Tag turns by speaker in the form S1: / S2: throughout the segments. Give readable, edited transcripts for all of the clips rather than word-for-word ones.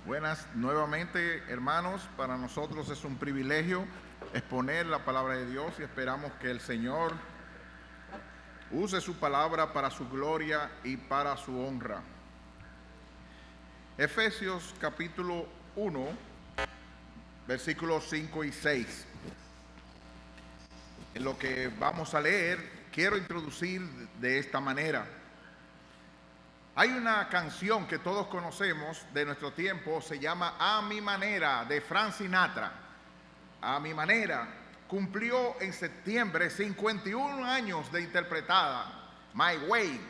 S1: Buenas nuevamente, hermanos. Para nosotros es un privilegio exponer la palabra de Dios y esperamos que el Señor use su palabra para su gloria y para su honra. Efesios capítulo 1, versículos 5 y 6. En lo que vamos a leer, quiero introducir de esta manera. Hay una canción que todos conocemos de nuestro tiempo, se llama A Mi Manera, de Frank Sinatra. A Mi Manera cumplió en septiembre 51 años de interpretada. My Way.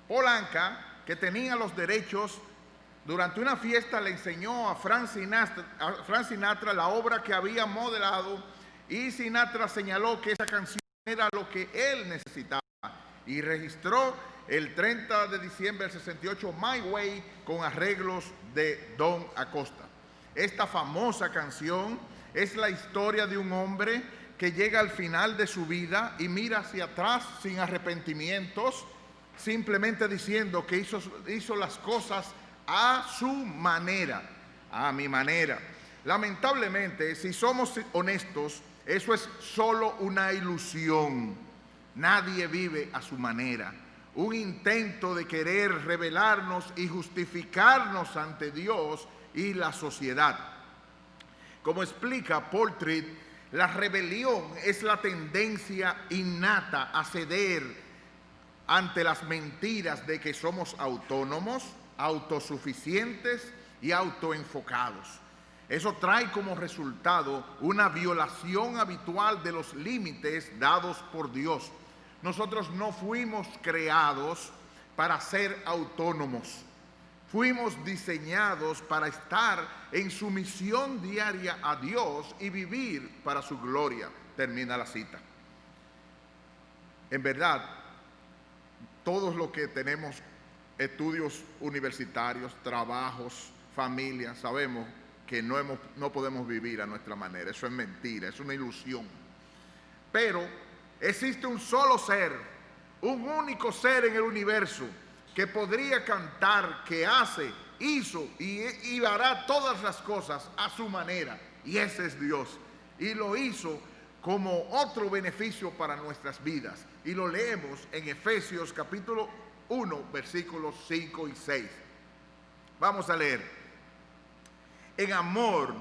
S1: Polanca, que tenía los derechos, durante una fiesta le enseñó a Frank Sinatra la obra que había modelado, y Sinatra señaló que esa canción era lo que él necesitaba y registró el 30 de diciembre del 68 My Way con arreglos de Don Acosta. Esta famosa canción es la historia de un hombre que llega al final de su vida y mira hacia atrás sin arrepentimientos, simplemente diciendo que hizo las cosas a su manera, a mi manera. Lamentablemente, si somos honestos, eso es solo una ilusión. Nadie vive a su manera. Un intento de querer revelarnos y justificarnos ante Dios y la sociedad. Como explica Paul Tripp, la rebelión es la tendencia innata a ceder ante las mentiras de que somos autónomos, autosuficientes y autoenfocados. Eso trae como resultado una violación habitual de los límites dados por Dios. Nosotros no fuimos creados para ser autónomos. Fuimos diseñados para estar en sumisión diaria a Dios y vivir para su gloria. Termina la cita. En verdad, todos los que tenemos estudios universitarios, trabajos, familias, sabemos que no podemos vivir a nuestra manera. Eso es mentira, es una ilusión. Pero existe un solo ser, un único ser en el universo que podría cantar, que hace, hizo y hará todas las cosas a su manera. Y ese es Dios. Y lo hizo como otro beneficio para nuestras vidas. Y lo leemos en Efesios capítulo 1, versículos 5 y 6. Vamos a leer. En amor,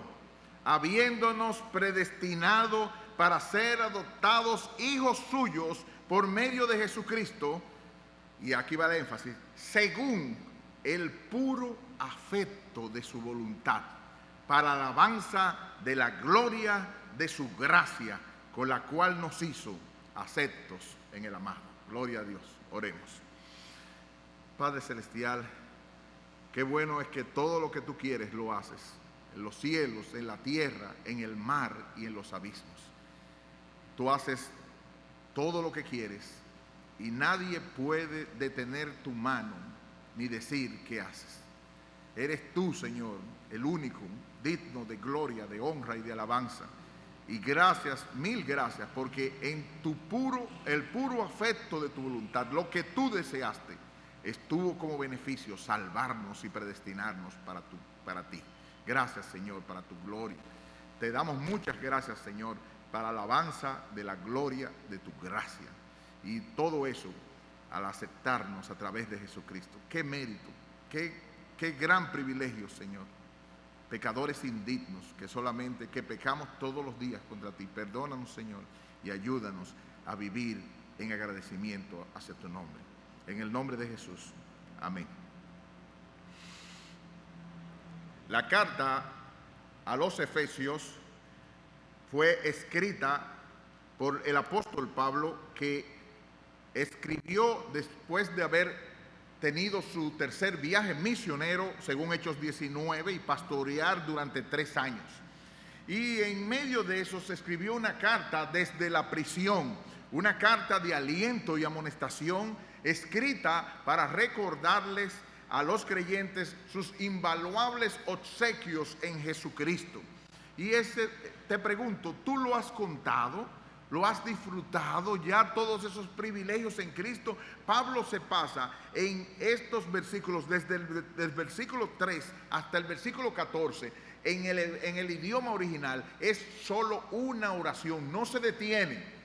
S1: habiéndonos predestinado para ser adoptados hijos suyos por medio de Jesucristo, y aquí va el énfasis, según el puro afecto de su voluntad, para alabanza de la gloria de su gracia, con la cual nos hizo aceptos en el amado. Gloria a Dios. Oremos. Padre Celestial, qué bueno es que todo lo que tú quieres lo haces, en los cielos, en la tierra, en el mar y en los abismos. Tú haces todo lo que quieres y nadie puede detener tu mano ni decir qué haces. Eres tú, Señor, el único, digno de gloria, de honra y de alabanza. Y gracias, mil gracias, porque en el puro afecto de tu voluntad, lo que tú deseaste, estuvo como beneficio salvarnos y predestinarnos para ti. Gracias, Señor, para tu gloria. Te damos muchas gracias, Señor, para la alabanza de la gloria de tu gracia. Y todo eso al aceptarnos a través de Jesucristo. Qué mérito, qué gran privilegio, Señor. Pecadores indignos que pecamos todos los días contra ti. Perdónanos, Señor, y ayúdanos a vivir en agradecimiento hacia tu nombre. En el nombre de Jesús. Amén. La carta a los Efesios fue escrita por el apóstol Pablo, que escribió después de haber tenido su tercer viaje misionero, según Hechos 19, y pastorear durante 3 años. Y en medio de eso se escribió una carta desde la prisión, una carta de aliento y amonestación, escrita para recordarles a los creyentes sus invaluables obsequios en Jesucristo. Y te pregunto, ¿tú lo has contado? ¿Lo has disfrutado ya todos esos privilegios en Cristo? Pablo se pasa en estos versículos, desde el versículo 3 hasta el versículo 14, en el idioma original, es solo una oración, no se detiene.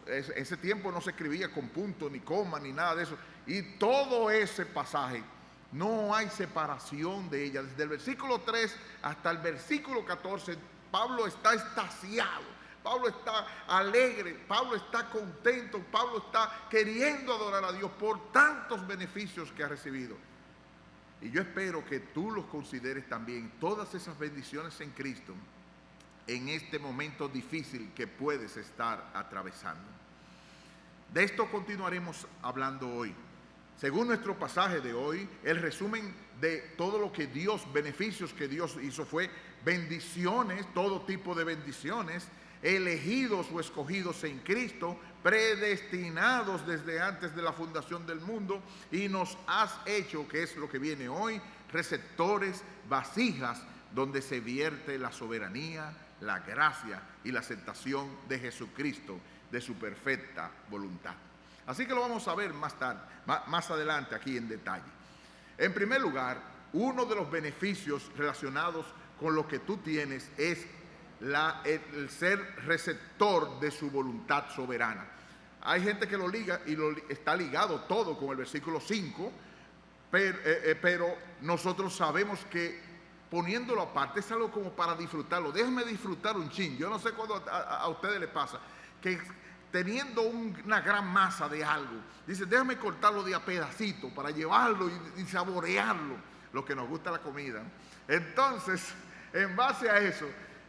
S1: Ese tiempo no se escribía con punto, ni coma, ni nada de eso. Y todo ese pasaje, no hay separación de ella. Desde el versículo 3 hasta el versículo 14, Pablo está extasiado, Pablo está alegre, Pablo está contento, Pablo está queriendo adorar a Dios por tantos beneficios que ha recibido. Y yo espero que tú los consideres también, todas esas bendiciones en Cristo, en este momento difícil que puedes estar atravesando. De esto continuaremos hablando hoy. Según nuestro pasaje de hoy, el resumen de todo lo que Dios, beneficios que Dios hizo fue bendiciones, todo tipo de bendiciones, elegidos o escogidos en Cristo, predestinados desde antes de la fundación del mundo, y nos has hecho, que es lo que viene hoy, receptores, vasijas, donde se vierte la soberanía, la gracia y la aceptación de Jesucristo, de su perfecta voluntad. Así que lo vamos a ver más tarde, más adelante aquí en detalle. En primer lugar, uno de los beneficios relacionados con lo que tú tienes es el ser receptor de su voluntad soberana. Hay gente que lo liga y está ligado todo con el versículo 5, pero nosotros sabemos que poniéndolo aparte es algo como para disfrutarlo. Déjame disfrutar un chin. Yo no sé cuándo a ustedes les pasa que teniendo una gran masa de algo, dice, déjame cortarlo de a pedacito para llevarlo y saborearlo, lo que nos gusta la comida. Entonces, en base a eso,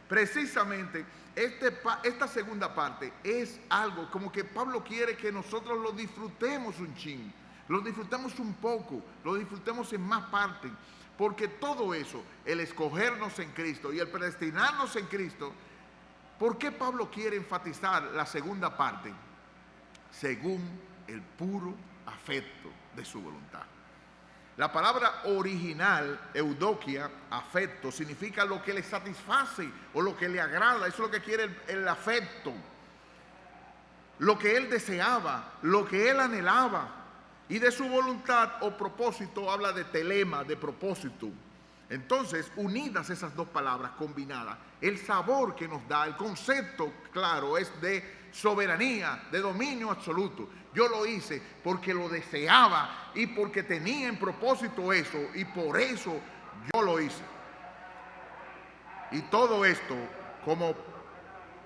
S1: precisamente esta segunda parte es algo como que Pablo quiere que nosotros lo disfrutemos un chin, lo disfrutemos un poco, lo disfrutemos en más parte, porque todo eso, el escogernos en Cristo y el predestinarnos en Cristo, ¿por qué Pablo quiere enfatizar la segunda parte? Según el puro afecto de su voluntad. La palabra original, eudokia, afecto, significa lo que le satisface o lo que le agrada. Eso es lo que quiere el afecto. Lo que él deseaba, lo que él anhelaba. Y de su voluntad o propósito habla de telema, de propósito. Entonces, unidas esas dos palabras combinadas, el sabor que nos da, el concepto claro es de soberanía, de dominio absoluto. Yo lo hice porque lo deseaba y porque tenía en propósito eso, y por eso yo lo hice. Y todo esto como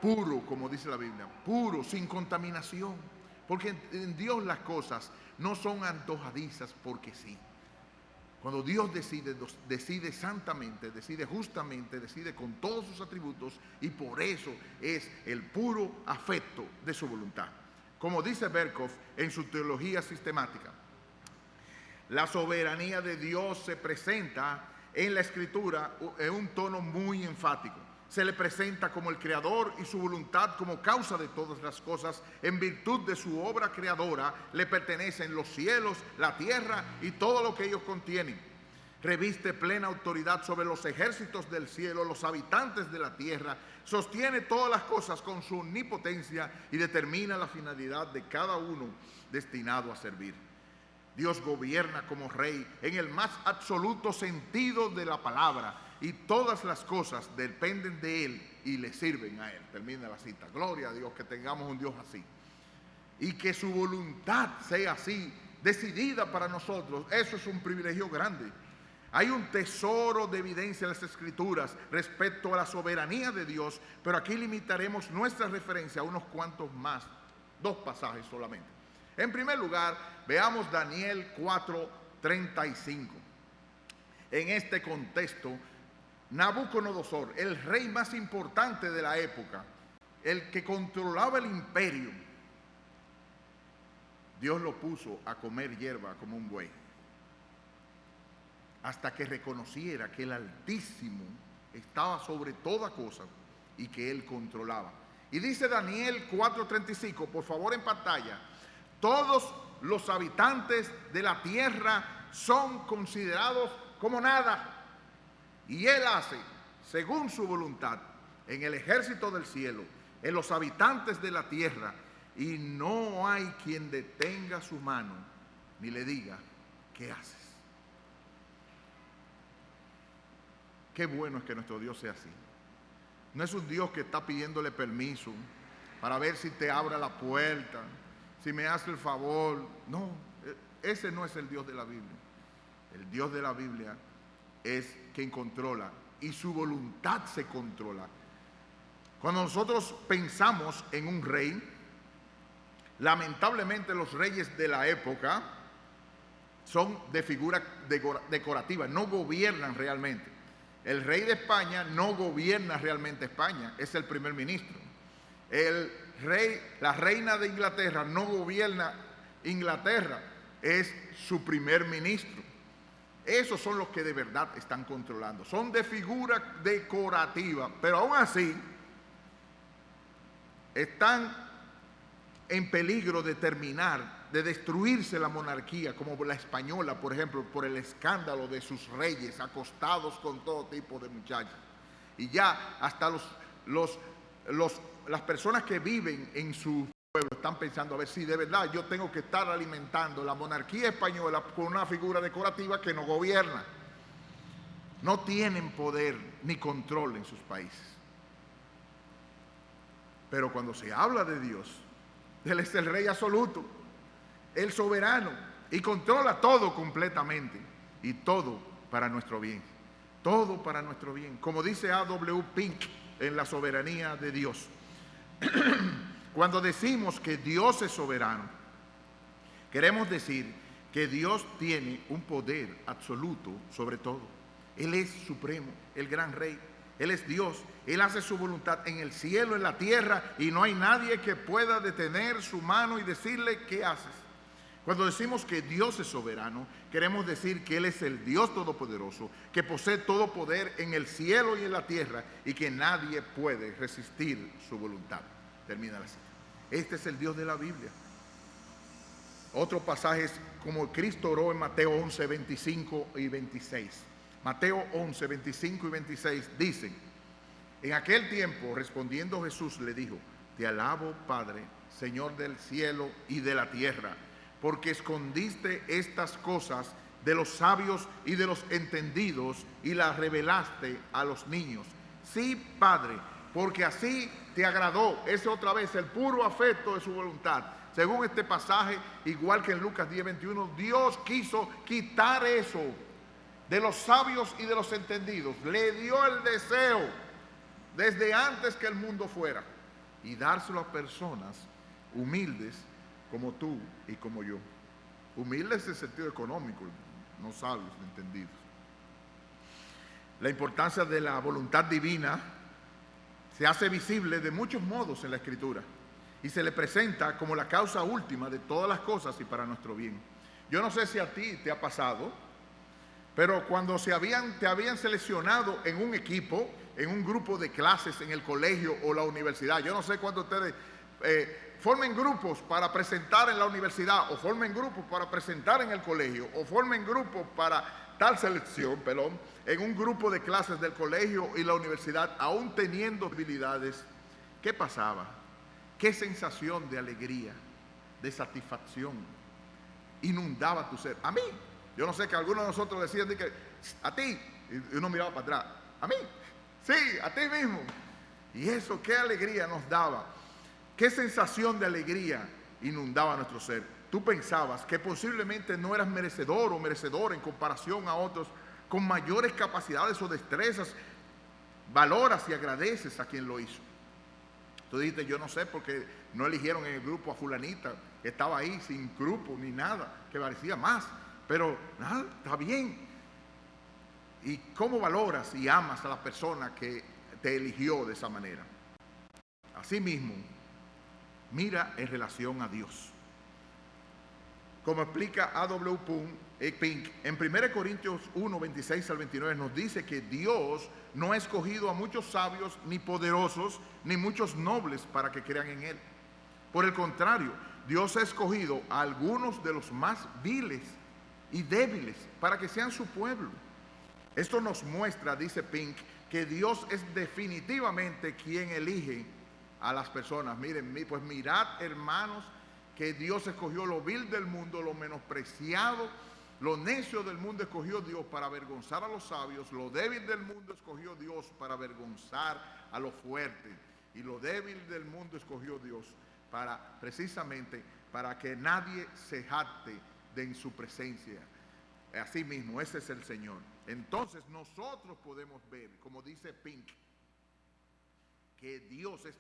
S1: puro, como dice la Biblia, puro, sin contaminación. Porque en Dios las cosas no son antojadizas porque sí. Cuando Dios decide santamente, decide justamente, decide con todos sus atributos, y por eso es el puro afecto de su voluntad. Como dice Berkhoff en su teología sistemática, la soberanía de Dios se presenta en la Escritura en un tono muy enfático. Se le presenta como el creador y su voluntad como causa de todas las cosas. En virtud de su obra creadora le pertenecen los cielos, la tierra y todo lo que ellos contienen. Reviste plena autoridad sobre los ejércitos del cielo, los habitantes de la tierra. Sostiene todas las cosas con su omnipotencia y determina la finalidad de cada uno destinado a servir. Dios gobierna como rey en el más absoluto sentido de la palabra, y todas las cosas dependen de Él y le sirven a Él. Termina la cita. Gloria a Dios que tengamos un Dios así. Y que su voluntad sea así, decidida para nosotros. Eso es un privilegio grande. Hay un tesoro de evidencia en las Escrituras respecto a la soberanía de Dios, pero aquí limitaremos nuestra referencia a unos cuantos más, 2 pasajes solamente. En primer lugar, veamos Daniel 4:35. En este contexto, Nabucodonosor, el rey más importante de la época, el que controlaba el imperio, Dios lo puso a comer hierba como un buey, hasta que reconociera que el Altísimo estaba sobre toda cosa y que Él controlaba. Y dice Daniel 4:35, por favor en pantalla, todos los habitantes de la tierra son considerados como nada, y Él hace según su voluntad en el ejército del cielo en los habitantes de la tierra, y no hay quien detenga su mano ni le diga, ¿qué haces? Qué bueno es que nuestro Dios sea así. No es un Dios que está pidiéndole permiso para ver si te abra la puerta, si me hace el favor. No, ese no es el Dios de la Biblia. El Dios de la Biblia es quien controla y su voluntad se controla. Cuando nosotros pensamos en un rey, lamentablemente los reyes de la época son de figura decorativa, no gobiernan realmente. El rey de España no gobierna realmente España, es el primer ministro. La reina de Inglaterra no gobierna Inglaterra, es su primer ministro. Esos son los que de verdad están controlando. Son de figura decorativa, pero aún así están en peligro de terminar, de destruirse la monarquía, como la española, por ejemplo, por el escándalo de sus reyes acostados con todo tipo de muchachos. Y ya hasta las personas que viven en su pueblo están pensando a ver si de verdad yo tengo que estar alimentando la monarquía española con una figura decorativa que no gobierna. No tienen poder ni control en sus países. Pero cuando se habla de Dios, Él es el rey absoluto, el soberano, y controla todo completamente, y todo para nuestro bien, todo para nuestro bien. Como dice A.W. Pink en La soberanía de Dios, cuando decimos que Dios es soberano, queremos decir que Dios tiene un poder absoluto sobre todo. Él es supremo, el gran rey. Él es Dios, Él hace su voluntad en el cielo, en la tierra, y no hay nadie que pueda detener su mano y decirle, ¿qué haces? Cuando decimos que Dios es soberano, queremos decir que Él es el Dios todopoderoso, que posee todo poder en el cielo y en la tierra, y que nadie puede resistir su voluntad. Termina la cita. Este es el Dios de la Biblia. Otro pasaje es como Cristo oró en Mateo 11, 25 y 26. Mateo 11, 25 y 26 dicen: en aquel tiempo respondiendo Jesús le dijo, te alabo, Padre, Señor del cielo y de la tierra, porque escondiste estas cosas de los sabios y de los entendidos y las revelaste a los niños. Sí, Padre, porque así te agradó. Ese otra vez el puro afecto de su voluntad. Según este pasaje, igual que en Lucas 10, 21, Dios quiso quitar eso de los sabios y de los entendidos. Le dio el deseo desde antes que el mundo fuera y dárselo a personas humildes como tú y como yo. Humildes en sentido económico, no sabios, entendidos. La importancia de la voluntad divina se hace visible de muchos modos en la Escritura y se le presenta como la causa última de todas las cosas y para nuestro bien. Yo no sé si a ti te ha pasado, pero cuando te habían seleccionado en un equipo, en un grupo de clases en el colegio o la universidad, yo no sé cuánto ustedes formen grupos para presentar en la universidad, o formen grupos para presentar en el colegio, o formen grupos para tal selección, en un grupo de clases del colegio y la universidad, aún teniendo habilidades. ¿Qué pasaba? ¿Qué sensación de alegría, de satisfacción inundaba tu ser? A mí, yo no sé, que algunos de nosotros decían que a ti, y uno miraba para atrás, a mí, sí, a ti mismo. Y eso, qué alegría nos daba, qué sensación de alegría inundaba nuestro ser. Tú pensabas que posiblemente no eras merecedor o merecedora en comparación a otros con mayores capacidades o destrezas. Valoras y agradeces a quien lo hizo. Tú dijiste, yo no sé por qué no eligieron en el grupo a fulanita, que estaba ahí sin grupo ni nada, que parecía más. Pero nada, está bien. ¿Y cómo valoras y amas a la persona que te eligió de esa manera? Asimismo, mira en relación a Dios. Como explica A.W. Pink, en 1 Corintios 1, 26 al 29 nos dice que Dios no ha escogido a muchos sabios, ni poderosos, ni muchos nobles para que crean en Él. Por el contrario, Dios ha escogido a algunos de los más viles y débiles para que sean su pueblo. Esto nos muestra, dice Pink, que Dios es definitivamente quien elige a las personas. Miren, pues mirad, hermanos, que Dios escogió lo vil del mundo, lo menospreciado, lo necio del mundo escogió Dios para avergonzar a los sabios, lo débil del mundo escogió Dios para avergonzar a los fuertes, y lo débil del mundo escogió Dios precisamente para que nadie se jacte de en su presencia. Así mismo, ese es el Señor. Entonces nosotros podemos ver, como dice Pink, que Dios es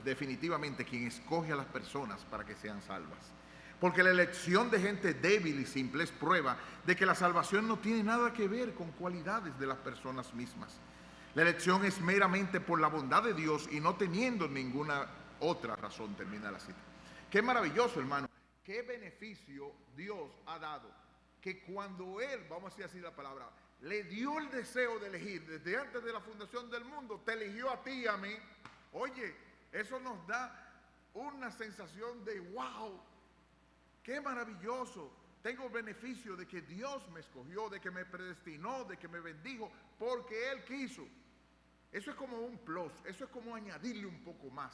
S1: definitivamente quien escoge a las personas para que sean salvas. Porque la elección de gente débil y simple es prueba de que la salvación no tiene nada que ver con cualidades de las personas mismas. La elección es meramente por la bondad de Dios y no teniendo ninguna otra razón. Termina la cita. Qué maravilloso, hermano. Qué beneficio Dios ha dado. Que cuando Él, vamos a decir así la palabra, le dio el deseo de elegir desde antes de la fundación del mundo, te eligió a ti y a mí. Oye, eso nos da una sensación de wow, qué maravilloso. Tengo el beneficio de que Dios me escogió, de que me predestinó, de que me bendijo, porque Él quiso. Eso es como un plus, eso es como añadirle un poco más.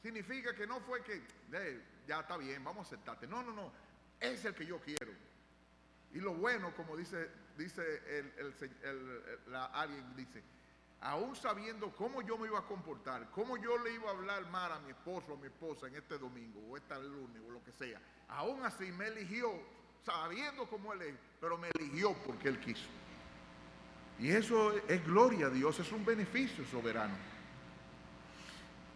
S1: Significa que no fue que, ya está bien, vamos a aceptarte. No, es el que yo quiero. Y lo bueno, como dice alguien dice, aún sabiendo cómo yo me iba a comportar, cómo yo le iba a hablar mal a mi esposo o a mi esposa en este domingo o este lunes o lo que sea, aún así me eligió, sabiendo cómo Él es, pero me eligió porque Él quiso. Y eso es gloria a Dios, es un beneficio soberano.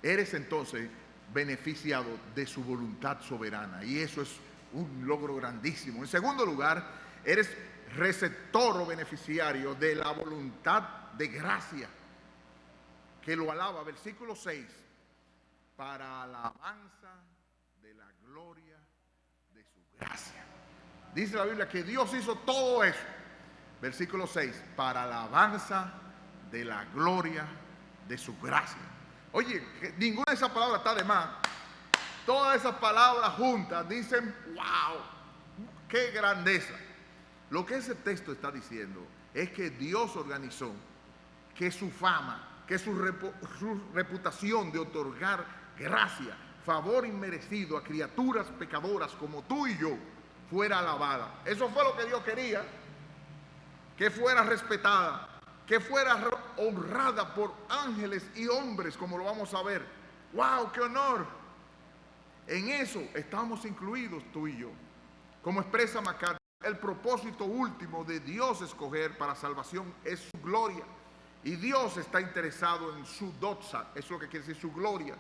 S1: Eres entonces beneficiado de su voluntad soberana, y eso es un logro grandísimo. En segundo lugar, eres receptor o beneficiario de la voluntad de gracia, que lo alaba, versículo 6, para alabanza de la gloria de su gracia. Dice la Biblia que Dios hizo todo eso. Versículo 6, para alabanza de la gloria de su gracia. Oye, ninguna de esas palabras está de más. Todas esas palabras juntas dicen, wow, qué grandeza. Lo que ese texto está diciendo es que Dios organizó que su fama, que su reputación de otorgar gracia, favor inmerecido a criaturas pecadoras como tú y yo, fuera alabada. Eso fue lo que Dios quería, que fuera respetada, que fuera honrada por ángeles y hombres, como lo vamos a ver. ¡Wow, qué honor! En eso estamos incluidos tú y yo. Como expresa MacArthur, el propósito último de Dios escoger para salvación es su gloria. Y Dios está interesado en su doxa, eso es lo que quiere decir su gloria.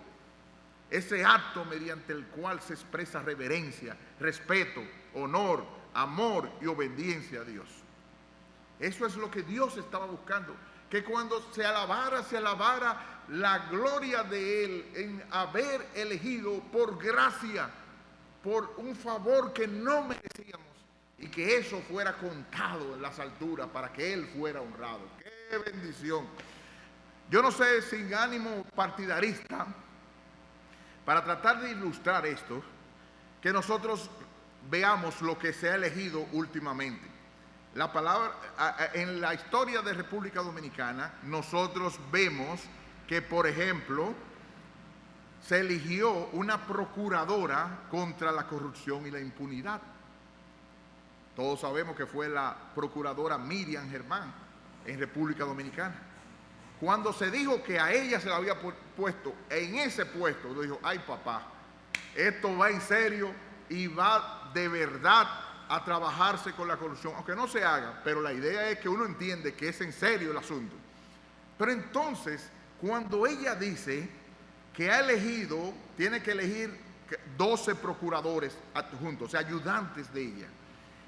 S1: Ese acto mediante el cual se expresa reverencia, respeto, honor, amor y obediencia a Dios. Eso es lo que Dios estaba buscando. Que cuando se alabara la gloria de Él en haber elegido por gracia, por un favor que no merecíamos, y que eso fuera contado en las alturas para que Él fuera honrado. ¡Qué bendición! Yo no sé, sin ánimo partidarista, para tratar de ilustrar esto, que nosotros veamos lo que se ha elegido últimamente. La palabra, en la historia de República Dominicana, nosotros vemos que, por ejemplo, se eligió una procuradora contra la corrupción y la impunidad. Todos sabemos que fue la procuradora Miriam Germán en República Dominicana. Cuando se dijo que a ella se la había puesto en ese puesto, dijo, ay papá, esto va en serio y va de verdad a trabajarse con la corrupción, aunque no se haga, pero la idea es que uno entiende que es en serio el asunto. Pero entonces, cuando ella dice que ha elegido, tiene que elegir 12 procuradores adjuntos, o sea, ayudantes de ella.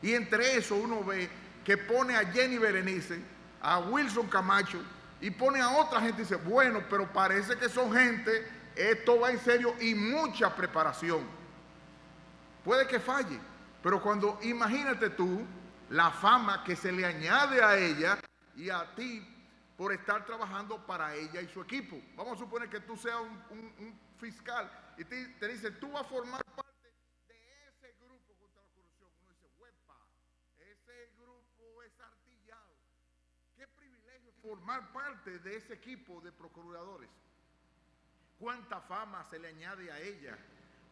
S1: Y entre eso uno ve que pone a Jenny Berenice, a Wilson Camacho, y pone a otra gente y dice, bueno, pero parece que son gente, esto va en serio y mucha preparación. Puede que falle, pero cuando, imagínate tú, la fama que se le añade a ella y a ti por estar trabajando para ella y su equipo. Vamos a suponer que tú seas un fiscal y te dice, tú vas a formar parte de ese grupo contra la corrupción. Uno dice, huepa, ese grupo es artillado. Qué privilegio formar parte de ese equipo de procuradores. cuánta fama se le añade a ella,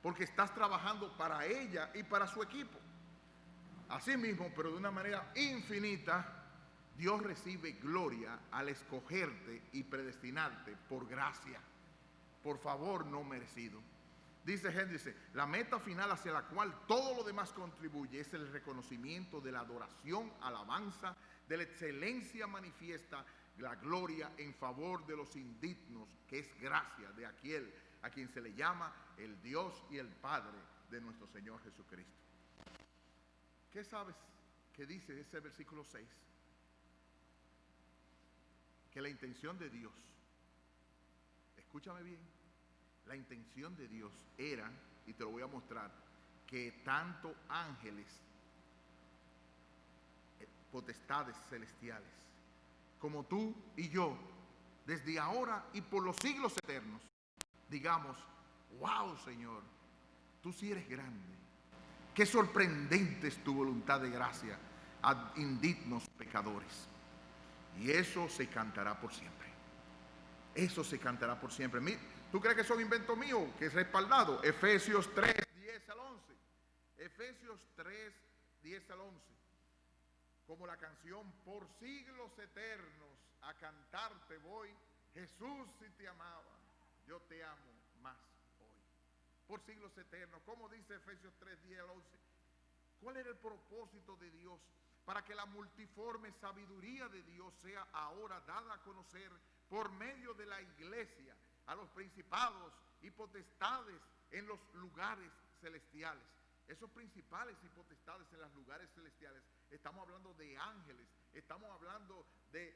S1: porque estás trabajando para ella y para su equipo. Asimismo, pero de una manera infinita, Dios recibe gloria al escogerte y predestinarte por gracia, por favor no merecido. Dice Hendricks, la meta final hacia la cual todo lo demás contribuye es el reconocimiento de la adoración, alabanza, de la excelencia manifiesta, la gloria en favor de los indignos, que es gracia de aquel a quien se le llama el Dios y el Padre de nuestro Señor Jesucristo. ¿Qué sabes que dice ese versículo 6? Que la intención de Dios, escúchame bien, la intención de Dios era, y te lo voy a mostrar, que tanto ángeles, potestades celestiales, como tú y yo, desde ahora y por los siglos eternos, digamos, wow, Señor, tú sí eres grande. Qué sorprendente es tu voluntad de gracia a indignos pecadores. Y eso se cantará por siempre. Eso se cantará por siempre. ¿Tú crees que son invento mío? Que es respaldado. Efesios 3, 10 al 11. Efesios 3, 10 al 11. Como la canción por siglos eternos a cantarte voy. Jesús, si te amaba, yo te amo más hoy. Por siglos eternos. Como dice Efesios 3, 10 al 11. ¿Cuál era el propósito de Dios? Para que la multiforme sabiduría de Dios sea ahora dada a conocer por medio de la iglesia a los principados y potestades en los lugares celestiales. Esos principales y potestades en los lugares celestiales, estamos hablando de ángeles, estamos hablando de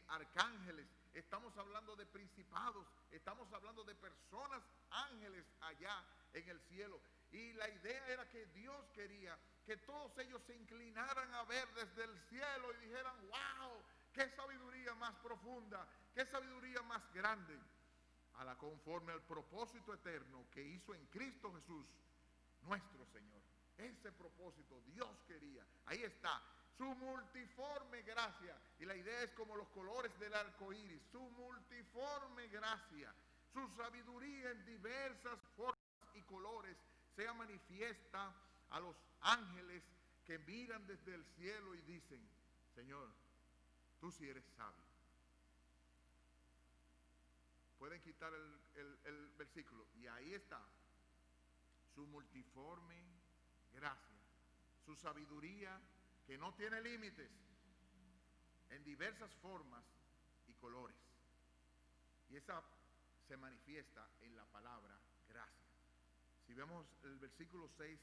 S1: arcángeles, estamos hablando de principados, estamos hablando de personas, ángeles allá en el cielo. Y la idea era que Dios quería que todos ellos se inclinaran a ver desde el cielo y dijeran, wow, qué sabiduría más profunda, qué sabiduría más grande, a la conforme al propósito eterno que hizo en Cristo Jesús, nuestro Señor. Ese propósito Dios quería. Ahí está, su multiforme gracia. Y la idea es como los colores del arco iris, su multiforme gracia, su sabiduría en diversas formas y colores sea manifiesta a los ángeles que miran desde el cielo y dicen, Señor, tú sí eres sabio. Pueden quitar el versículo. Y ahí está, su multiforme gracia, su sabiduría que no tiene límites, en diversas formas y colores. Y esa se manifiesta en la palabra gracia. Si vemos el versículo 6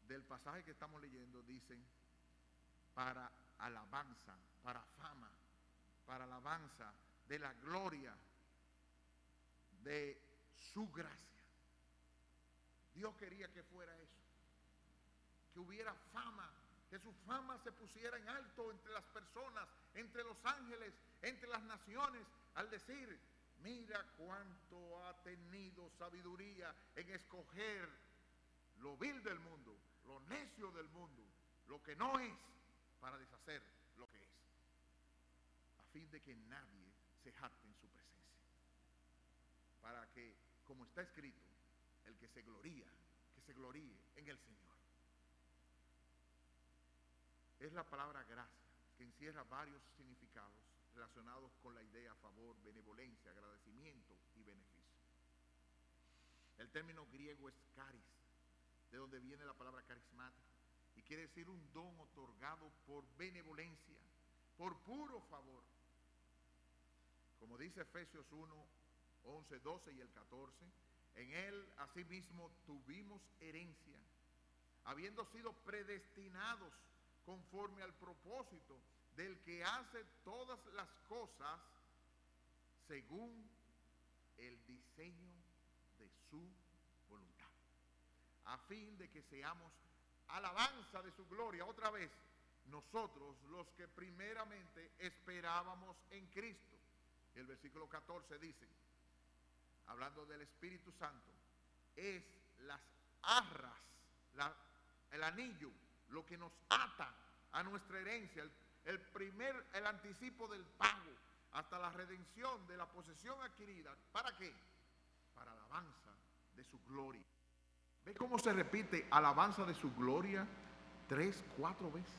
S1: del pasaje que estamos leyendo, dicen, para alabanza, para fama, para alabanza de la gloria de su gracia. Dios quería que fuera eso, que hubiera fama, que su fama se pusiera en alto entre las personas, entre los ángeles, entre las naciones, al decir, mira cuánto ha tenido sabiduría en escoger lo vil del mundo, lo necio del mundo, lo que no es, para deshacer lo que es, a fin de que nadie se jacte en su presencia, para que, como está escrito, el que se gloría, que se gloríe en el Señor. Es la palabra gracia, que encierra varios significados relacionados con la idea favor, benevolencia, agradecimiento y beneficio. El término griego es charis, de donde viene la palabra carismático, y quiere decir un don otorgado por benevolencia, por puro favor. Como dice Efesios 1, 11, 12 y el 14, en él asimismo tuvimos herencia, habiendo sido predestinados conforme al propósito del que hace todas las cosas según el diseño de su voluntad, a fin de que seamos alabanza de su gloria. Otra vez, nosotros los que primeramente esperábamos en Cristo. Y el versículo 14 dice, hablando del Espíritu Santo, es las arras, el anillo, lo que nos ata a nuestra herencia, el anticipo del pago hasta la redención de la posesión adquirida. ¿Para qué? para alabanza de su gloria. ¿Ve cómo se repite alabanza de su gloria 3, 4 veces?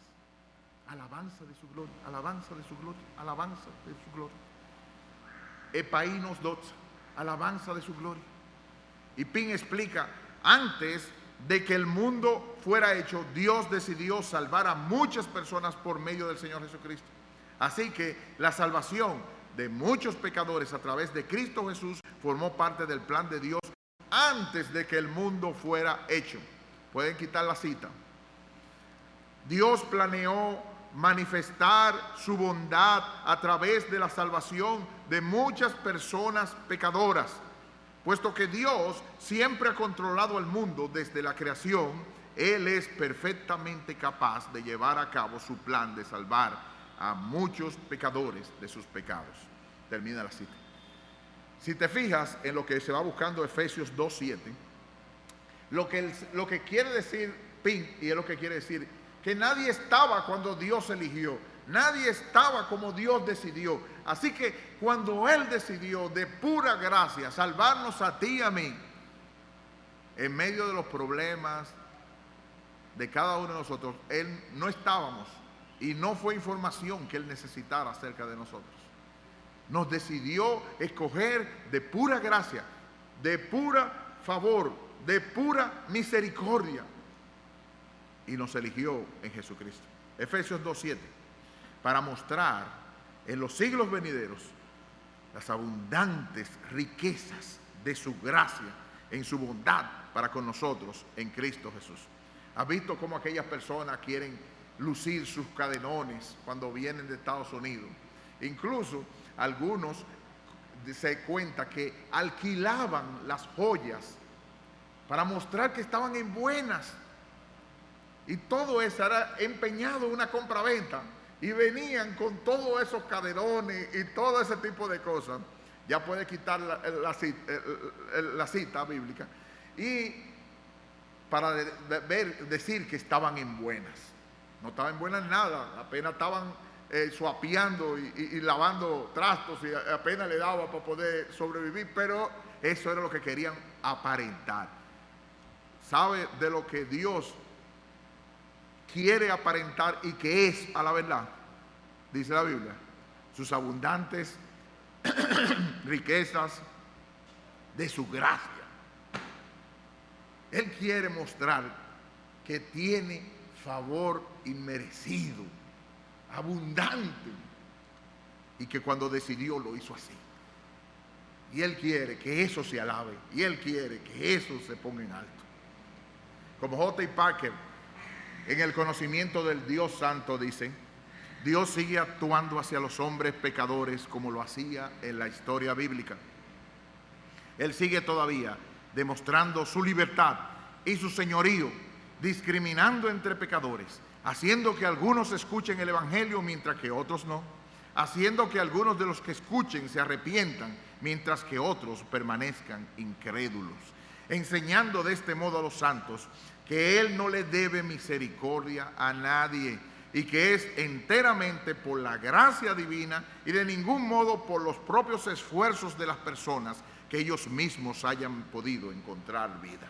S1: Alabanza de su gloria, alabanza de su gloria, alabanza de su gloria. Epainos doxa, alabanza de su gloria. Y Pin explica, antes de que el mundo fuera hecho, Dios decidió salvar a muchas personas por medio del Señor Jesucristo. Así que la salvación de muchos pecadores a través de Cristo Jesús formó parte del plan de Dios antes de que el mundo fuera hecho. Pueden quitar la cita. Dios planeó manifestar su bondad a través de la salvación de muchas personas pecadoras. Puesto que Dios siempre ha controlado el mundo desde la creación, Él es perfectamente capaz de llevar a cabo su plan de salvar a muchos pecadores de sus pecados. Termina la cita. Si te fijas en lo que se va buscando Efesios 2:7, lo que quiere decir Pink, y es lo que quiere decir, que nadie estaba cuando Dios eligió, nadie estaba como Dios decidió. Así que cuando Él decidió de pura gracia salvarnos a ti y a mí, en medio de los problemas de cada uno de nosotros, Él no estábamos y no fue información que Él necesitara acerca de nosotros. Nos decidió escoger de pura gracia, de pura favor, de pura misericordia, y nos eligió en Jesucristo. Efesios 2:7, para mostrar en los siglos venideros las abundantes riquezas de su gracia en su bondad para con nosotros en Cristo Jesús. ¿Has visto cómo aquellas personas quieren lucir sus cadenones cuando vienen de Estados Unidos? Incluso algunos se cuenta que alquilaban las joyas para mostrar que estaban en buenas, y todo eso era empeñado en una compraventa, y venían con todos esos caderones y todo ese tipo de cosas. Ya puede quitar la cita bíblica, y para decir que estaban en buenas. No estaban en buenas nada, apenas estaban suapeando y lavando trastos, y apenas le daba para poder sobrevivir, pero eso era lo que querían aparentar. ¿Sabe de lo que Dios quiere aparentar y que es a la verdad? Dice la Biblia, sus abundantes riquezas de su gracia. Él quiere mostrar que tiene favor inmerecido, abundante, y que cuando decidió lo hizo así. Y Él quiere que eso se alabe, y Él quiere que eso se ponga en alto. Como J. Parker, en El conocimiento del Dios Santo, dice: Dios sigue actuando hacia los hombres pecadores como lo hacía en la historia bíblica. Él sigue todavía demostrando su libertad y su señorío, discriminando entre pecadores, haciendo que algunos escuchen el Evangelio mientras que otros no, haciendo que algunos de los que escuchen se arrepientan mientras que otros permanezcan incrédulos, enseñando de este modo a los santos que Él no le debe misericordia a nadie, y que es enteramente por la gracia divina y de ningún modo por los propios esfuerzos de las personas que ellos mismos hayan podido encontrar vida.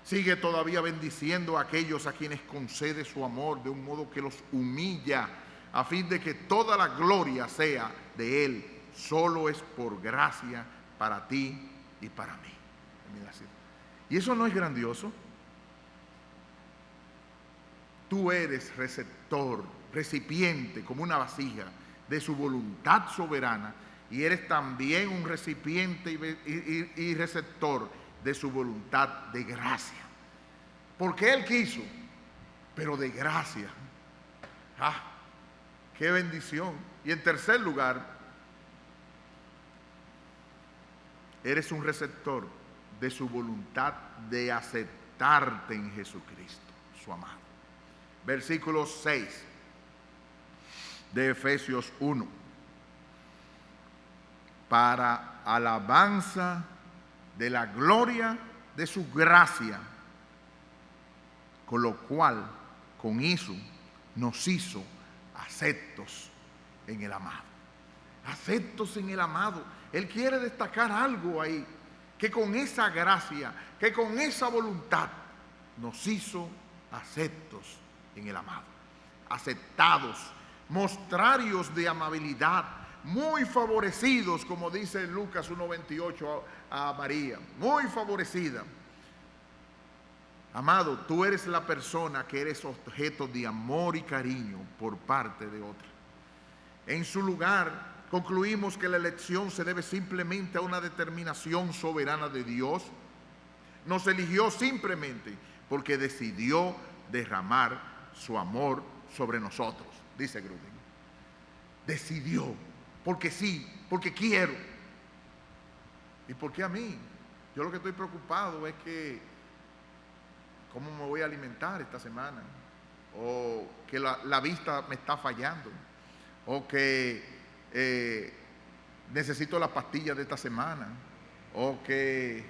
S1: Sigue todavía bendiciendo a aquellos a quienes concede su amor de un modo que los humilla, a fin de que toda la gloria sea de Él. Solo es por gracia para ti y para mí. ¿Y eso no es grandioso? Tú eres receptor, recipiente, como una vasija de su voluntad soberana, y eres también un recipiente y receptor de su voluntad de gracia. Porque Él quiso, pero de gracia. ¡Ah! ¡Qué bendición! Y en tercer lugar, eres un receptor de su voluntad de aceptarte en Jesucristo, su amado. Versículo 6 de Efesios 1. Para alabanza de la gloria de su gracia, con lo cual con eso nos hizo aceptos en el amado. Aceptos en el amado. Él quiere destacar algo ahí, que con esa gracia, que con esa voluntad nos hizo aceptos en el amado, aceptados, mostrarios de amabilidad, muy favorecidos, como dice Lucas 1:28 a María, muy favorecida. Amado, tú eres la persona que eres objeto de amor y cariño por parte de otra. En su lugar, concluimos que la elección se debe simplemente a una determinación soberana de Dios. Nos eligió simplemente porque decidió derramar su amor sobre nosotros, dice Gruden. Decidió, porque sí, porque quiero. ¿Y por qué a mí? Yo lo que estoy preocupado es que cómo me voy a alimentar esta semana, o que la vista me está fallando, o que necesito las pastillas de esta semana, o que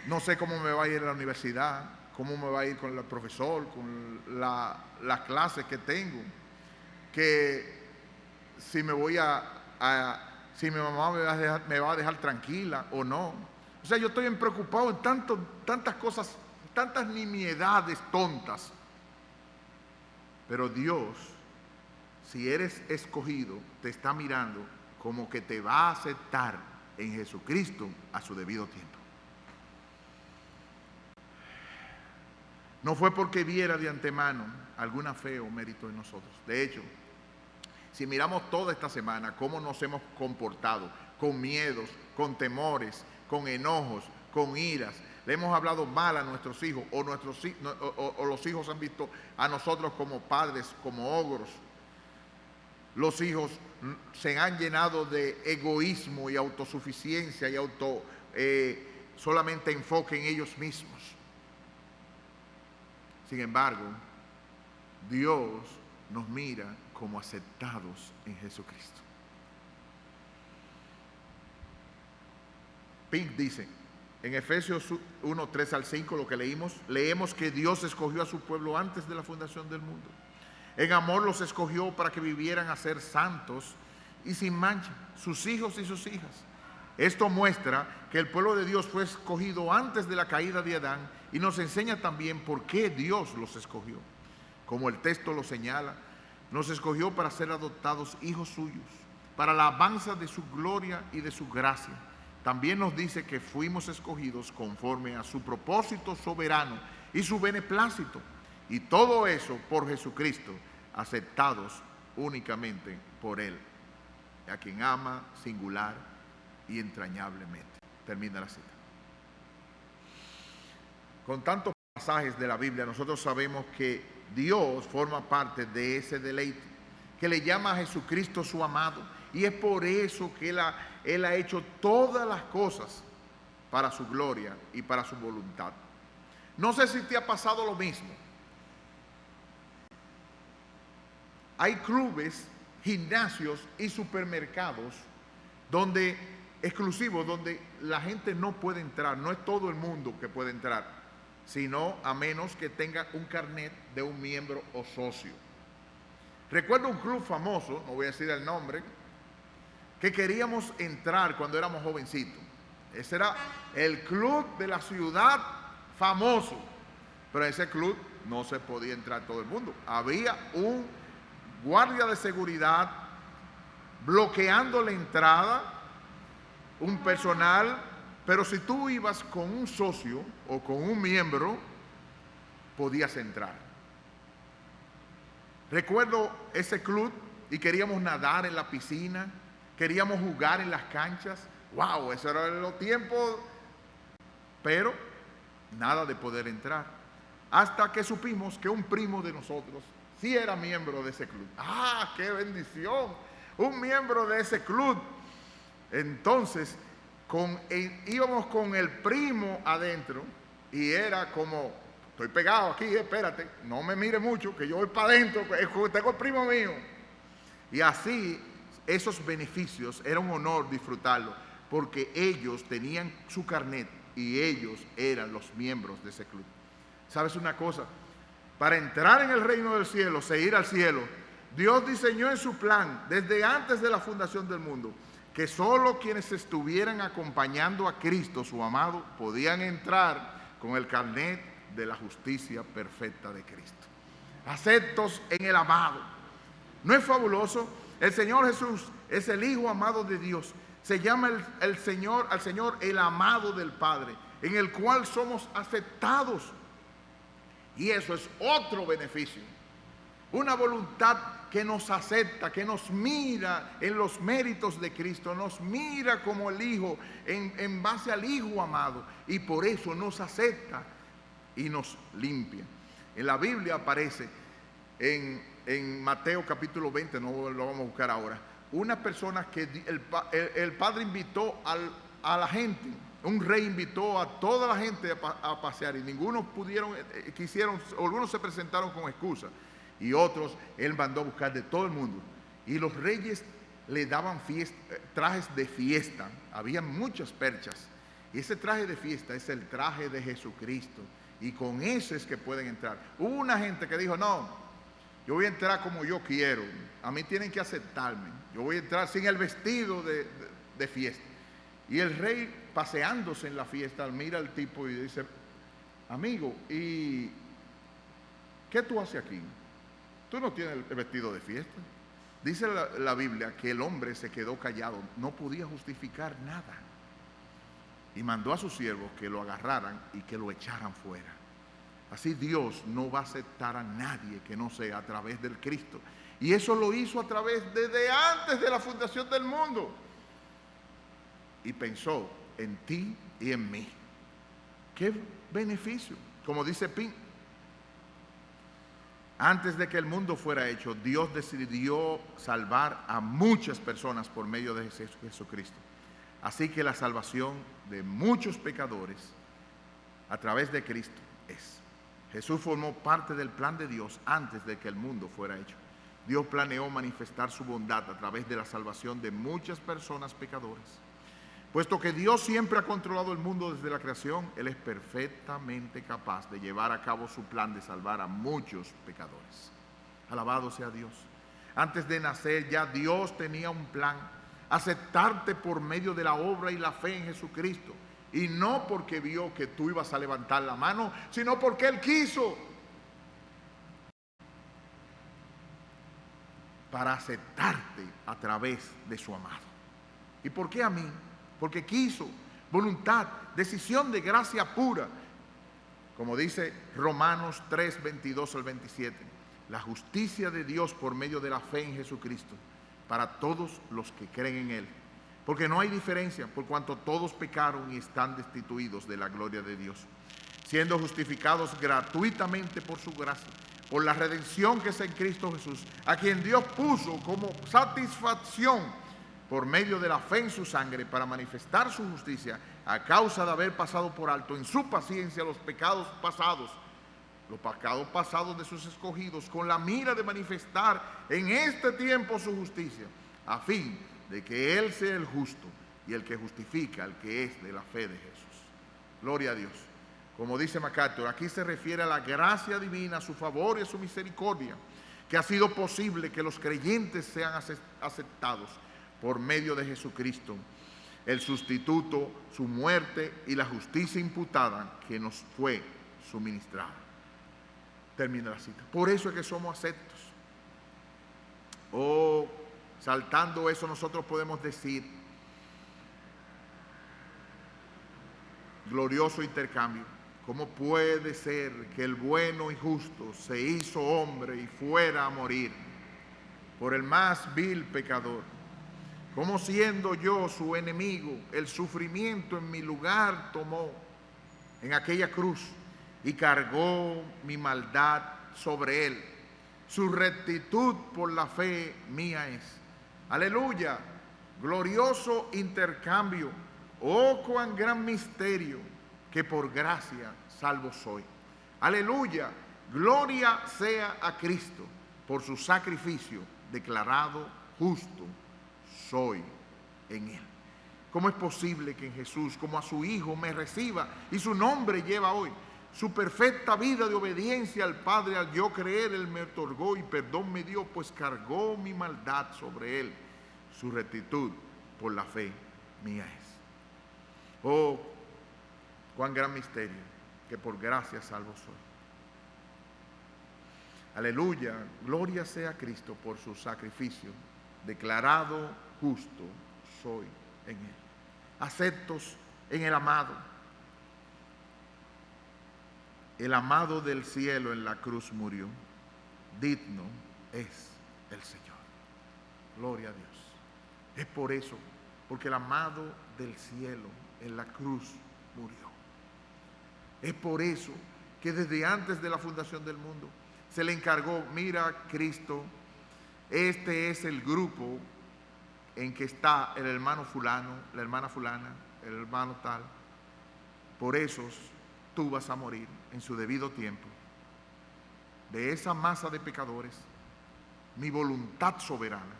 S1: no sé cómo me va a ir a la universidad, cómo me va a ir con el profesor, con las clases que tengo, que si me voy si mi mamá me va a dejar tranquila o no. O sea, yo estoy preocupado en tantas cosas, tantas nimiedades tontas. Pero Dios, si eres escogido, te está mirando como que te va a aceptar en Jesucristo a su debido tiempo. No fue porque viera de antemano alguna fe o mérito en nosotros. De hecho, si miramos toda esta semana cómo nos hemos comportado, con miedos, con temores, con enojos, con iras, le hemos hablado mal a nuestros hijos, o los hijos han visto a nosotros como padres, como ogros. Los hijos se han llenado de egoísmo y autosuficiencia y solamente enfoque en ellos mismos. Sin embargo, Dios nos mira como aceptados en Jesucristo. Pink dice, en Efesios 1, 3 al 5, lo que leemos que Dios escogió a su pueblo antes de la fundación del mundo. En amor los escogió para que vivieran a ser santos y sin mancha, sus hijos y sus hijas. Esto muestra que el pueblo de Dios fue escogido antes de la caída de Adán y nos enseña también por qué Dios los escogió. Como el texto lo señala, nos escogió para ser adoptados hijos suyos, para la alabanza de su gloria y de su gracia. También nos dice que fuimos escogidos conforme a su propósito soberano y su beneplácito. Y todo eso por Jesucristo, aceptados únicamente por Él, a quien ama singular y entrañablemente. Termina la cita. Con tantos pasajes de la Biblia, nosotros sabemos que Dios forma parte de ese deleite, que le llama a Jesucristo su amado, y es por eso que Él ha hecho todas las cosas para su gloria y para su voluntad. No sé si te ha pasado lo mismo. Hay clubes, gimnasios y supermercados exclusivos donde la gente no puede entrar. No es todo el mundo que puede entrar, sino a menos que tenga un carnet de un miembro o socio. Recuerdo un club famoso, no voy a decir el nombre, que queríamos entrar cuando éramos jovencitos. Ese era el club de la ciudad famoso, pero en ese club no se podía entrar todo el mundo. Había un guardia de seguridad bloqueando la entrada, un personal, pero si tú ibas con un socio o con un miembro, podías entrar. Recuerdo ese club y queríamos nadar en la piscina, queríamos jugar en las canchas. ¡Wow! Eso eran los tiempos, pero nada de poder entrar. Hasta que supimos que un primo de nosotros sí era miembro de ese club. ¡Ah, qué bendición! Un miembro de ese club. Entonces, íbamos con el primo adentro y era como, estoy pegado aquí, espérate, no me mire mucho, que yo voy para adentro, tengo el primo mío. Y así, esos beneficios, era un honor disfrutarlo, porque ellos tenían su carnet y ellos eran los miembros de ese club. ¿Sabes una cosa? Para entrar en el reino del cielo, ir al cielo, Dios diseñó en su plan, desde antes de la fundación del mundo, que solo quienes estuvieran acompañando a Cristo, su amado, podían entrar con el carnet de la justicia perfecta de Cristo. Aceptos en el amado. ¿No es fabuloso? El Señor Jesús es el Hijo amado de Dios. Se llama al Señor el amado del Padre, en el cual somos aceptados. Y eso es otro beneficio. Una voluntad que nos acepta, que nos mira en los méritos de Cristo, nos mira como el Hijo, en base al Hijo amado, y por eso nos acepta y nos limpia. En la Biblia aparece, en Mateo capítulo 20, no lo vamos a buscar ahora, una persona que el Padre invitó a la gente. Un rey invitó a toda la gente a pasear y ninguno quisieron, algunos se presentaron con excusa y otros él mandó a buscar de todo el mundo. Y los reyes le daban trajes de fiesta, había muchas perchas. Y ese traje de fiesta es el traje de Jesucristo y con eso es que pueden entrar. Hubo una gente que dijo, no, yo voy a entrar como yo quiero, a mí tienen que aceptarme, yo voy a entrar sin el vestido de fiesta. Y el rey, paseándose en la fiesta, mira al tipo y dice, amigo, ¿y qué tú haces aquí? Tú no tienes el vestido de fiesta. Dice la Biblia que el hombre se quedó callado, no podía justificar nada. Y mandó a sus siervos que lo agarraran y que lo echaran fuera. Así Dios no va a aceptar a nadie que no sea a través del Cristo. Y eso lo hizo a través desde antes de la fundación del mundo. Y pensó en ti y en mí. ¿Qué beneficio? Como dice Pin, antes de que el mundo fuera hecho, Dios decidió salvar a muchas personas por medio de Jesucristo. Así que la salvación de muchos pecadores a través de Cristo es. Jesús formó parte del plan de Dios antes de que el mundo fuera hecho. Dios planeó manifestar su bondad a través de la salvación de muchas personas pecadoras. Puesto que Dios siempre ha controlado el mundo desde la creación, Él es perfectamente capaz de llevar a cabo su plan de salvar a muchos pecadores. Alabado sea Dios. Antes de nacer ya Dios tenía un plan, aceptarte por medio de la obra y la fe en Jesucristo. Y no porque vio que tú ibas a levantar la mano, sino porque Él quiso. Para aceptarte a través de su amado. ¿Y por qué a mí? Porque quiso, voluntad, decisión de gracia pura. Como dice Romanos 3, 22 al 27. La justicia de Dios por medio de la fe en Jesucristo para todos los que creen en Él. Porque no hay diferencia, por cuanto todos pecaron y están destituidos de la gloria de Dios, siendo justificados gratuitamente por su gracia, por la redención que es en Cristo Jesús, a quien Dios puso como satisfacción por medio de la fe en su sangre para manifestar su justicia a causa de haber pasado por alto en su paciencia los pecados pasados de sus escogidos, con la mira de manifestar en este tiempo su justicia, a fin de que Él sea el justo y el que justifica al que es de la fe de Jesús. Gloria a Dios. Como dice MacArthur, aquí se refiere a la gracia divina, a su favor y a su misericordia, que ha sido posible que los creyentes sean aceptados por medio de Jesucristo, el sustituto, su muerte y la justicia imputada que nos fue suministrada. Termina la cita. Por eso es que somos aceptos. Saltando eso, nosotros podemos decir, glorioso intercambio. ¿Cómo puede ser que el bueno y justo se hizo hombre y fuera a morir por el más vil pecador? ¿Cómo siendo yo su enemigo, el sufrimiento en mi lugar tomó en aquella cruz y cargó mi maldad sobre él? Su rectitud por la fe mía es. Aleluya, glorioso intercambio. Oh, cuán gran misterio, que por gracia salvo soy. Aleluya, gloria sea a Cristo por su sacrificio, declarado justo soy en Él. ¿Cómo es posible que en Jesús, como a su Hijo, me reciba y su nombre lleva hoy? Su perfecta vida de obediencia al Padre, al yo creer, Él me otorgó y perdón me dio, pues cargó mi maldad sobre Él. Su rectitud por la fe mía es. Oh, cuán gran misterio, que por gracia salvo soy. Aleluya, gloria sea a Cristo por su sacrificio. Declarado justo soy en Él. Aceptos en el amado. El amado del cielo en la cruz murió. Digno es el Señor. Gloria a Dios. Es por eso, porque el amado del cielo en la cruz murió. Es por eso que desde antes de la fundación del mundo se le encargó, mira Cristo, este es el grupo en que está el hermano fulano, la hermana fulana, el hermano tal. Por esos tú vas a morir en su debido tiempo. De esa masa de pecadores, mi voluntad soberana,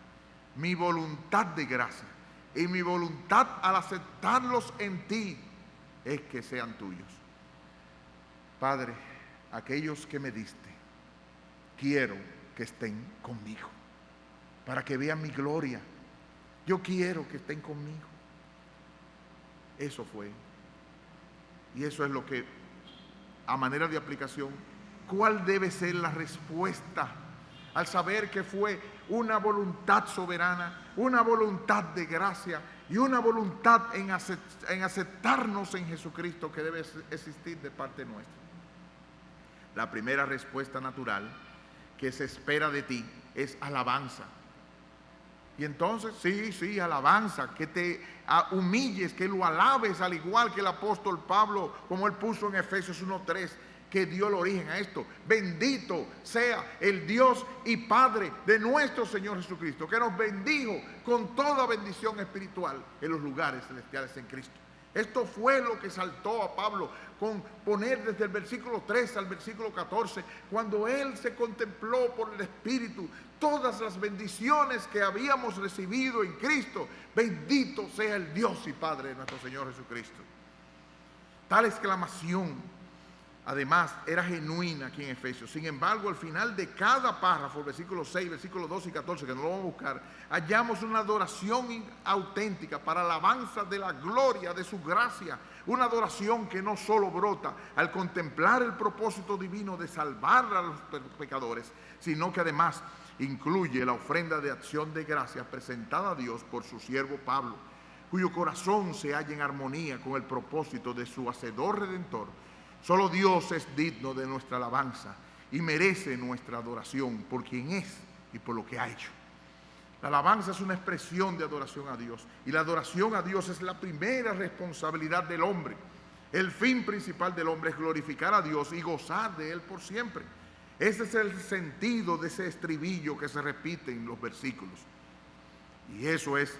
S1: mi voluntad de gracia y mi voluntad al aceptarlos en ti es que sean tuyos. Padre, aquellos que me diste, quiero que estén conmigo, para que vean mi gloria. Yo quiero que estén conmigo. Eso fue. Y eso es lo que, a manera de aplicación, ¿cuál debe ser la respuesta al saber que fue una voluntad soberana, una voluntad de gracia y una voluntad en aceptarnos en Jesucristo que debe existir de parte nuestra? La primera respuesta natural que se espera de ti es alabanza. Y entonces, sí, alabanza, que te humilles, que lo alabes, al igual que el apóstol Pablo, como él puso en Efesios 1:3, que dio el origen a esto. Bendito sea el Dios y Padre de nuestro Señor Jesucristo, que nos bendijo con toda bendición espiritual en los lugares celestiales en Cristo. Esto fue lo que saltó a Pablo con poner desde el versículo 3 al versículo 14, cuando él se contempló por el Espíritu todas las bendiciones que habíamos recibido en Cristo. Bendito sea el Dios y Padre de nuestro Señor Jesucristo. Tal exclamación, además, era genuina aquí en Efesios. Sin embargo, al final de cada párrafo, versículos 6, versículos 12 y 14, que no lo vamos a buscar, hallamos una adoración auténtica para alabanza de la gloria de su gracia. Una adoración que no solo brota al contemplar el propósito divino de salvar a los pecadores, sino que además incluye la ofrenda de acción de gracias presentada a Dios por su siervo Pablo, cuyo corazón se halla en armonía con el propósito de su hacedor redentor. Solo Dios es digno de nuestra alabanza y merece nuestra adoración por quien es y por lo que ha hecho. La alabanza es una expresión de adoración a Dios, y la adoración a Dios es la primera responsabilidad del hombre. El fin principal del hombre es glorificar a Dios y gozar de Él por siempre. Ese es el sentido de ese estribillo que se repite en los versículos. Y eso es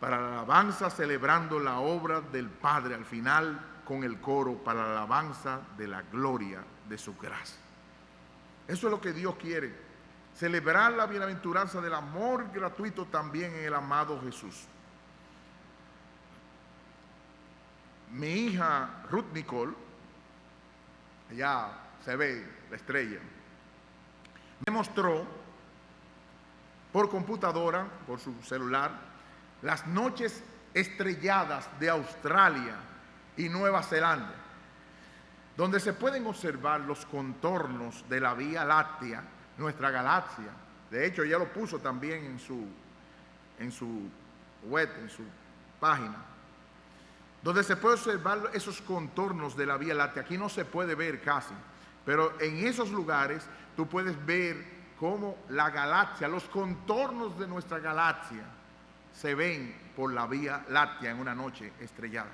S1: para la alabanza, celebrando la obra del Padre al final, con el coro para la alabanza de la gloria de su gracia. Eso es lo que Dios quiere, celebrar la bienaventuranza del amor gratuito también en el amado Jesús. Mi hija Ruth Nicole, allá se ve la estrella, me mostró por computadora, por su celular, las noches estrelladas de Australia y Nueva Zelanda, donde se pueden observar los contornos de la Vía Láctea, nuestra galaxia. De hecho, ella lo puso también en su web, en su página, donde se puede observar esos contornos de la Vía Láctea. Aquí no se puede ver casi, pero en esos lugares tú puedes ver cómo la galaxia, los contornos de nuestra galaxia se ven por la Vía Láctea en una noche estrellada.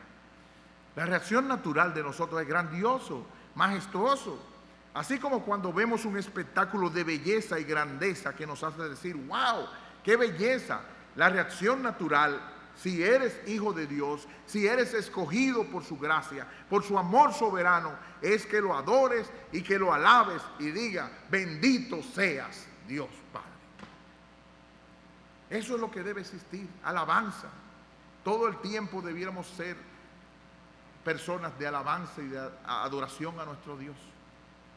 S1: La reacción natural de nosotros es grandioso, majestuoso, así como cuando vemos un espectáculo de belleza y grandeza que nos hace decir, wow, qué belleza. La reacción natural, si eres hijo de Dios, si eres escogido por su gracia, por su amor soberano, es que lo adores y que lo alabes y diga, bendito seas Dios Padre. Eso es lo que debe existir, alabanza. Todo el tiempo debiéramos ser personas de alabanza y de adoración a nuestro Dios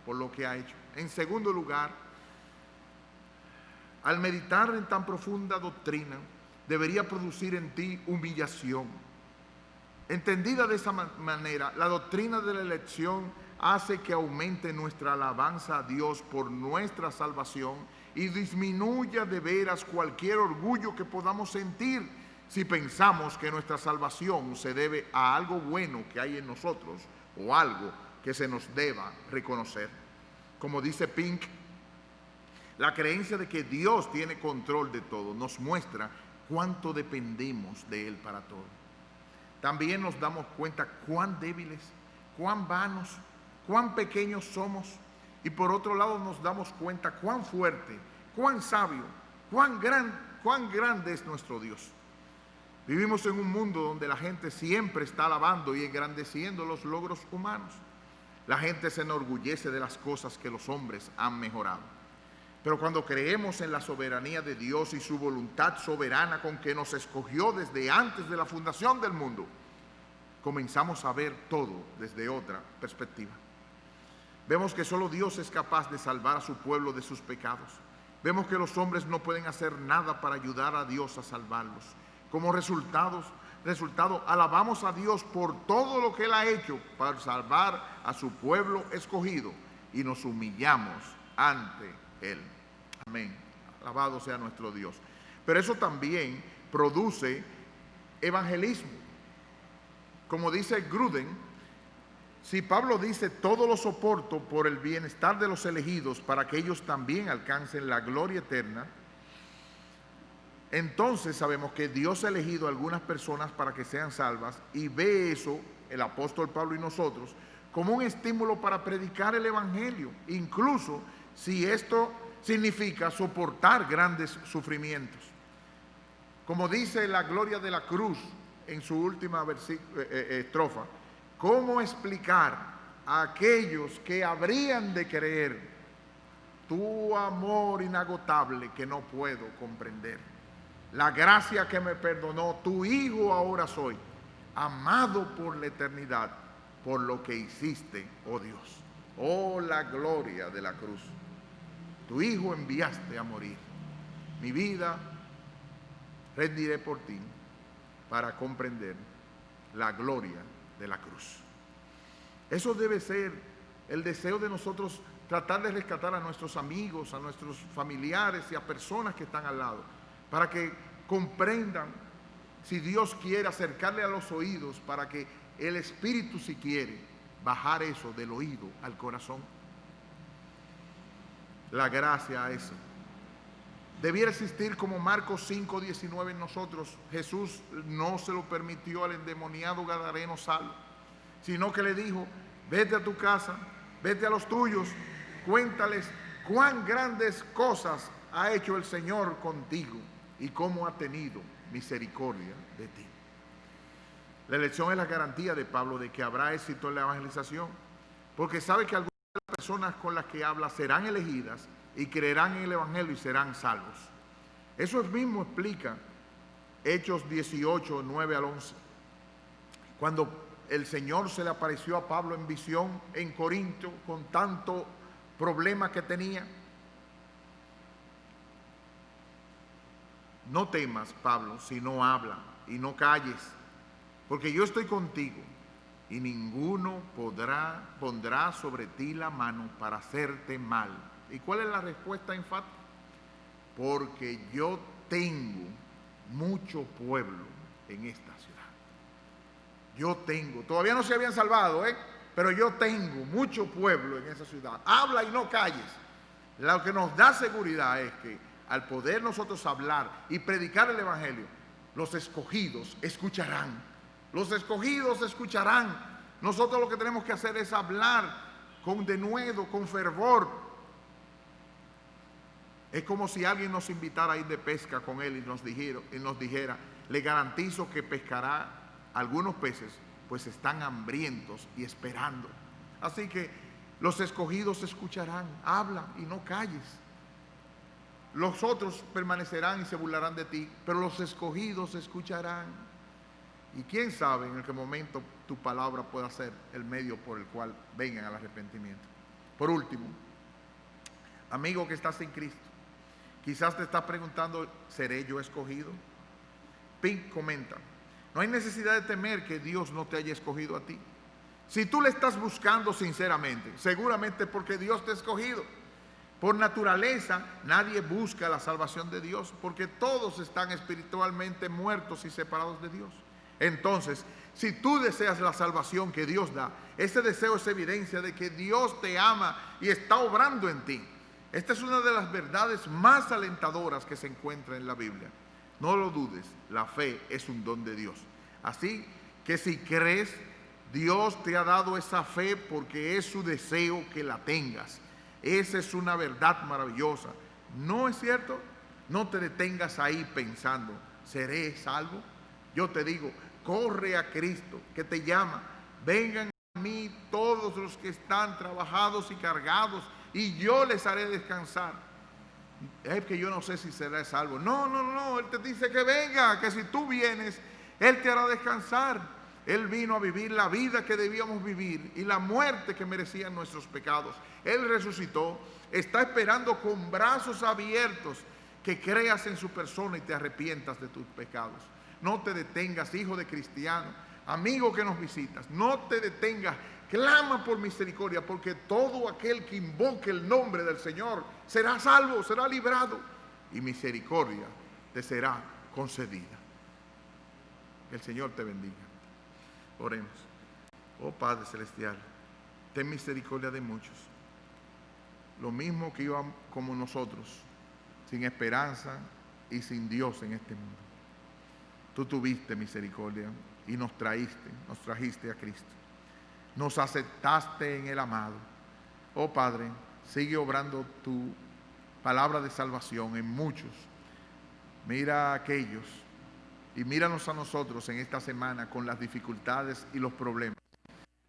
S1: por lo que ha hecho. En segundo lugar, al meditar en tan profunda doctrina, debería producir en ti humillación. Entendida de esa manera, la doctrina de la elección hace que aumente nuestra alabanza a Dios por nuestra salvación y disminuya de veras cualquier orgullo que podamos sentir si pensamos que nuestra salvación se debe a algo bueno que hay en nosotros o algo que se nos deba reconocer. Como dice Pink, la creencia de que Dios tiene control de todo nos muestra cuánto dependemos de Él para todo. También nos damos cuenta cuán débiles, cuán vanos, cuán pequeños somos. Y por otro lado nos damos cuenta cuán fuerte, cuán sabio, cuán grande es nuestro Dios. Vivimos en un mundo donde la gente siempre está alabando y engrandeciendo los logros humanos. La gente se enorgullece de las cosas que los hombres han mejorado. Pero cuando creemos en la soberanía de Dios y su voluntad soberana con que nos escogió desde antes de la fundación del mundo, comenzamos a ver todo desde otra perspectiva. Vemos que solo Dios es capaz de salvar a su pueblo de sus pecados. Vemos que los hombres no pueden hacer nada para ayudar a Dios a salvarlos. Como resultado, alabamos a Dios por todo lo que Él ha hecho para salvar a su pueblo escogido y nos humillamos ante Él. Amén. Alabado sea nuestro Dios. Pero eso también produce evangelismo. Como dice Gruden, si Pablo dice todo lo soporto por el bienestar de los elegidos para que ellos también alcancen la gloria eterna, entonces sabemos que Dios ha elegido a algunas personas para que sean salvas y ve eso, el apóstol Pablo y nosotros, como un estímulo para predicar el evangelio, incluso si esto significa soportar grandes sufrimientos. Como dice la Gloria de la Cruz en su última estrofa, ¿cómo explicar a aquellos que habrían de creer tu amor inagotable que no puedo comprender? La gracia que me perdonó, tu hijo ahora soy, amado por la eternidad, por lo que hiciste, oh Dios. Oh, la gloria de la cruz. Tu hijo enviaste a morir. Mi vida rendiré por ti para comprender la gloria de la cruz. Eso debe ser el deseo de nosotros, tratar de rescatar a nuestros amigos, a nuestros familiares y a personas que están al lado, para que comprendan, si Dios quiere, acercarle a los oídos, para que el Espíritu, si quiere, bajar eso del oído al corazón. La gracia esa debiera existir como Marcos 5:19 en nosotros. Jesús no se lo permitió al endemoniado gadareno Saulo, sino que le dijo: vete a tu casa, vete a los tuyos, cuéntales cuán grandes cosas ha hecho el Señor contigo y cómo ha tenido misericordia de ti. La elección es la garantía de Pablo de que habrá éxito en la evangelización, porque sabe que algunas de las personas con las que habla serán elegidas y creerán en el evangelio y serán salvos. Eso mismo explica Hechos 18, 9 al 11. Cuando el Señor se le apareció a Pablo en visión en Corinto con tanto problema que tenía. No temas, Pablo, sino habla y no calles, porque yo estoy contigo y ninguno pondrá sobre ti la mano para hacerte mal. ¿Y cuál es la respuesta enfática? Porque yo tengo mucho pueblo en esta ciudad. Yo tengo, todavía no se habían salvado, pero yo tengo mucho pueblo en esa ciudad. Habla y no calles. Lo que nos da seguridad es que al poder nosotros hablar y predicar el evangelio, los escogidos escucharán. Los escogidos escucharán. Nosotros lo que tenemos que hacer es hablar con denuedo, con fervor. Es como si alguien nos invitara a ir de pesca con él y nos dijera: le garantizo que pescará algunos peces, pues están hambrientos y esperando. Así que los escogidos escucharán. Habla y no calles. Los otros permanecerán y se burlarán de ti, pero los escogidos escucharán. Y quién sabe en qué momento tu palabra pueda ser el medio por el cual vengan al arrepentimiento. Por último, amigo que estás en Cristo, quizás te estás preguntando: ¿seré yo escogido? Pink comenta: no hay necesidad de temer que Dios no te haya escogido a ti. Si tú le estás buscando sinceramente, seguramente porque Dios te ha escogido. Por naturaleza, nadie busca la salvación de Dios, porque todos están espiritualmente muertos y separados de Dios. Entonces, si tú deseas la salvación que Dios da, ese deseo es evidencia de que Dios te ama y está obrando en ti. Esta es una de las verdades más alentadoras que se encuentra en la Biblia. No lo dudes, la fe es un don de Dios. Así que si crees, Dios te ha dado esa fe porque es su deseo que la tengas. Esa es una verdad maravillosa. ¿No es cierto? No te detengas ahí pensando, ¿seré salvo? Yo te digo, corre a Cristo que te llama. Vengan a mí todos los que están trabajados y cargados, y yo les haré descansar. Es que yo no sé si será salvo. No, Él te dice que venga, que si tú vienes, Él te hará descansar. Él vino a vivir la vida que debíamos vivir y la muerte que merecían nuestros pecados. Él resucitó, está esperando con brazos abiertos que creas en su persona y te arrepientas de tus pecados. No te detengas, hijo de cristiano, amigo que nos visitas, no te detengas, clama por misericordia, porque todo aquel que invoque el nombre del Señor será salvo, será librado, y misericordia te será concedida. Que el Señor te bendiga. Oremos. Oh Padre Celestial, ten misericordia de muchos, lo mismo que iban como nosotros, sin esperanza y sin Dios en este mundo. Tú tuviste misericordia y nos trajiste a Cristo. Nos aceptaste en el amado. Oh Padre, sigue obrando tu palabra de salvación en muchos. Mira a aquellos y míranos a nosotros en esta semana con las dificultades y los problemas.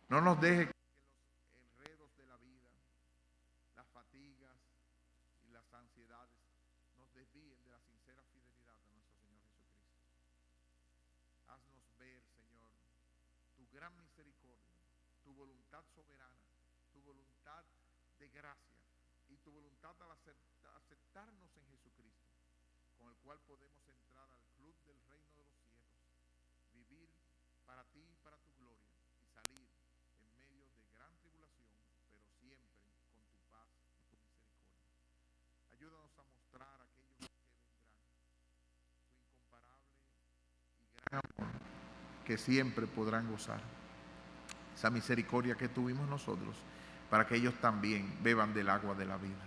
S1: No nos dejes que los enredos de la vida, las fatigas y las ansiedades nos desvíen de la sincera fidelidad a nuestro Señor Jesucristo. Haznos ver, Señor, tu gran misericordia, tu voluntad soberana, tu voluntad de gracia y tu voluntad al aceptarnos en Jesucristo, con el cual podemos entrar al club del reino de los cielos, vivir para ti y para tu gloria, y salir en medio de gran tribulación, pero siempre con tu paz y tu misericordia. Ayúdanos a mostrar a aquellos que vendrán tu incomparable y gran amor, que siempre podrán gozar esa misericordia que tuvimos nosotros, para que ellos también beban del agua de la vida.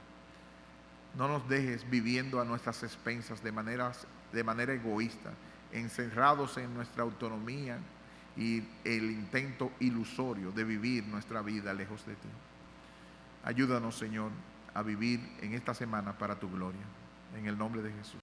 S1: No nos dejes viviendo a nuestras expensas de manera egoísta, encerrados en nuestra autonomía y el intento ilusorio de vivir nuestra vida lejos de ti. Ayúdanos, Señor, a vivir en esta semana para tu gloria. En el nombre de Jesús.